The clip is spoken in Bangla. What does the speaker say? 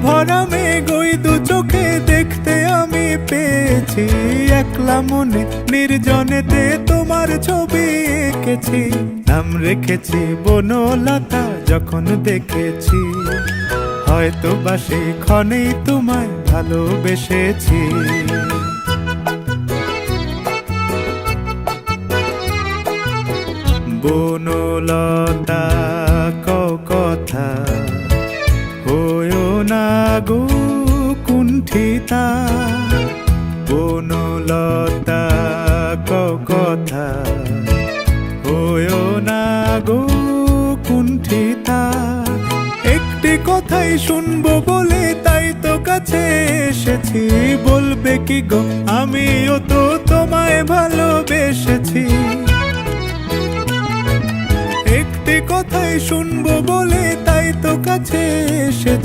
ভরা মেঘ ওই দু চোখে দেখতে আমি পেয়েছি। একলা মনে নির্জনেতে তোমার ছবি এঁকেছি। নাম রেখেছি বনলতা যখন দেখেছি, হয়তো বা সেই ক্ষণেই তোমায় ভালোবেসেছি। বনলতা কও কথা, হয়ো না গো কুণ্ঠিতা। বনলতা কও কথা, হয়ো না গো কুণ্ঠিতা। একটি কথাই শুনবো বলে তাই তো কাছে এসেছি। বলবে কি গো আমিও তো তোমায় ভালোবেসেছি। একটি কথাই শুনবো বলে তাই তো কাছে এসেছি।